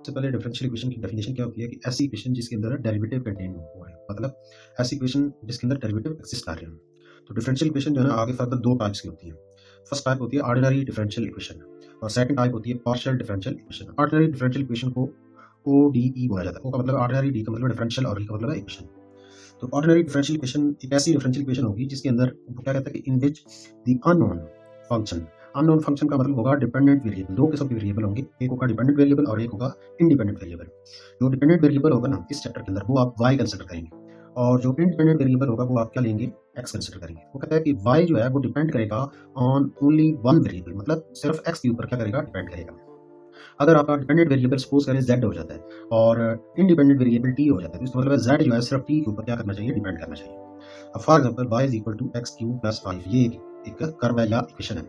सबसे पहले differential equation की डेफिनेशन क्या होती है कि ऐसी इक्वेशन जिसके अंदर डेरिवेटिव कंटेन हुआ है, मतलब ऐसी इक्वेशन जिसके अंदर डेरिवेटिव एक्सिस्ट कर रहे हैं। तो डिफरेंशियल इक्वेशन जो है ना आगे फर्दर दो टाइप्स की होती है। फर्स्ट टाइप होती है ऑर्डिनरी डिफरेंशियल इक्वेशन और सेकंड टाइप होती है partial differential equation. Ordinary differential equation को ODE बोला जाता है। ओ का मतलब ऑर्डिनरी, डी का मतलब डिफरेंशियल और ई का मतलब है इक्वेशन। तो ऑर्डिनरी डिफरेंशियल इक्वेशन एक ऐसी डिफरेंशियल इक्वेशन होगी जिसके अंदर वो क्या कहता है कि इन विच द अननोन फंक्शन का मतलब होगा डिपेंडेंट वेरिएबल। दो किस्म के वेरिएबल होंगे, एक होगा डिपेंडेंट वेरिएबल और एक होगा इंडिपेंडेंट वेरिएबल। जो डिपेंडेंट वेरिएबल होगा ना इस चैप्टर के अंदर वो आप y कंसिडर करेंगे और जो इंडिपेंडेंट वेरिएबल होगा वो आप क्या लेंगे, x कंसिडर करेंगे। वो कहता है कि y जो है वो डिपेंड करेगा ऑन ओनली वन वेरिएबल, मतलब सिर्फ x के ऊपर क्या करेगा, डिपेंड करेगा। अगर आपका डिपेंडेंट वेरिएबल सपोज करें z हो जाता है और इंडिपेंडेंट वेरिएबल t हो जाता है, तो इसका मतलब है z जो है सिर्फ t के ऊपर क्या करना चाहिए, डिपेंड करना चाहिए। अब for example y is equal to X cube plus 5, ये एक कर्व है या इक्वेशन है।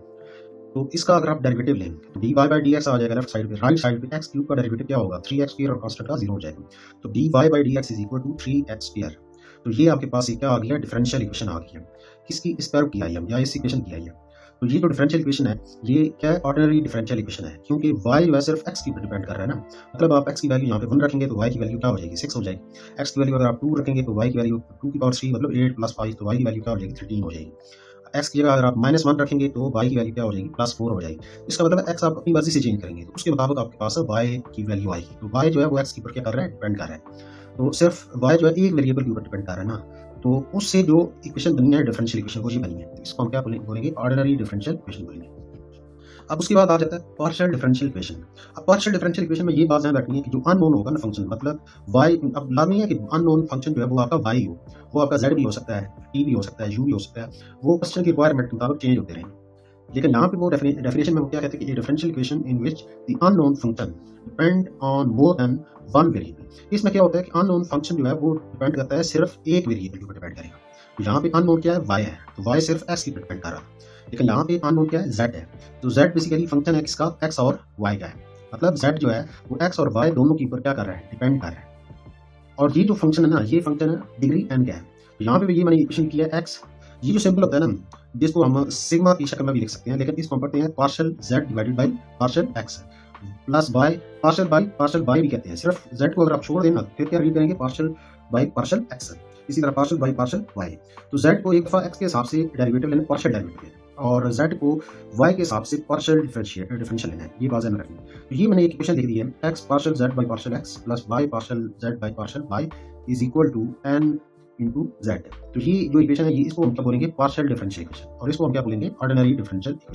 तो इसका अगर आप डेरिवेटिव लेंगे तो dy बाई डी एक्स आ जाएगा लेफ्ट साइड पे, राइट साइड पे एक्स क्यूब का डेरिवेटिव क्या होगा, 3x स्क्वायर और कांस्टेंट का 0 हो जाएगा। तो dy by D X is equal to 3x square. तो ये आपके पास क्या आ गया, डिफरेंशियल इक्वेशन आ गई है। किसकी, इस कर्व की आई है या इस इक्वेशन की आई है। तो ये जो डिफरेंशियल इक्वेशन है ये क्या है, ऑर्डिनरी डिफरेंशियल इक्वेशन है, क्योंकि y जो है सिर्फ x के ऊपर डिपेंड कर रहा है ना। मतलब आप x की वैल्यू यहाँ पे 1 रखेंगे तो y की वैल्यू क्या हो जाएगी, 6 हो जाएगी। x की वैल्यू अगर आप 2 रखेंगे तो y की वैल्यू 2 की पावर 3 मतलब 8 प्लस 5, तो y की वैल्यू क्या हो जाएगी, 13 हो जाएगी। x की जगह अगर आप -1 रखेंगे तो y की वैल्यू क्या हो जाएगी, +4 हो जाएगी। इसका मतलब है x आप अपनी मर्जी से चेंज करेंगे तो उसके मुताबिक आपके पास y की वैल्यू आएगी। तो y जो है वो x के ऊपर क्या कर रहा है, डिपेंड कर रहा है। तो सिर्फ y जो है एक वेरिएबल के ऊपर डिपेंड कर रहा है ना, तो उससे जो इक्वेशन बनी है डिफरेंशियल इक्वेशन, वो ये बनी है। तो इसको हम क्या बोलेंगे, ऑर्डिनरी डिफरेंशियल इक्वेशन बोलेंगे। अब उसके बाद आ जाता है पार्शियल डिफरेंशियल इक्वेशन। अब पार्शियल डिफरेंशियल इक्वेशन में ये बात ध्यान रखनी है कि जो अननोन होगा ना फंक्शन, मतलब y, अब लाजमी है कि अननोन फंक्शन जो है वो आपका y हो, वो आपका z भी हो सकता है, t भी हो सकता है, u भी हो सकता है। वो क्वेश्चन की रिक्वायरमेंट के मुताबिक चेंज होते रहेंगे। लेकिन यहाँ पे वो डेफिनेशन में वो क्या कहते हैं कि differential equation in which the unknown function depend on more than one variable. इसमें क्या होता है कि अननोन फंक्शन जो है वो डिपेंड करता है सिर्फ एक वेरिएबल के ऊपर डिपेंड करेगा। तो यहाँ पे अननोन क्या है, y है, तो y सिर्फ x के ऊपर डिपेंड कर रहा है। लेकिन यहाँ पे अननोन क्या है, z है। तो z बेसिकली फंक्शन है किसका, x और y का है। मतलब z जो है वो x और y दोनों के ऊपर क्या कर रहा है, डिपेंड कर रहा है। और ये जो फंक्शन है ना, ये फंक्शन है डिग्री n का है। तो यहाँ पे भी ये मैंने इक्वेशन किया है x, ये जो सिंपल होता है ना जिसको हम सिग्मा की शक्ल में भी लिख सकते हैं, लेकिन इसको हम पढ़ते हैं partial z divided by partial x plus by partial by भी कहते हैं। सिर्फ z को अगर आप छोड़ देना फिर क्या रीड करेंगे, पार्शियल बाई पार्शियल x। इसी तरह पार्शियल बाई पार्शियल y। तो z को एक दफा x के हिसाब से डेरिवेटिव लेना, पार्शियल डेरिवेटिव लेना, और z को y के हिसाब से पार्शियल डिफरेंशियल लेना है। ये बात ध्यान रखनी है। तो ये मैंने एक इक्वेशन लिख दी है, x partial z by partial x plus y partial z by partial y is equal to n into z। तो ये जो इक्वेशन है ये इसको हम क्या बोलेंगे, पार्शियल डिफरेंशियल इक्वेशन, और इसको हम क्या बोलेंगे, ऑर्डिनरी डिफरेंशियल इक्वेशन।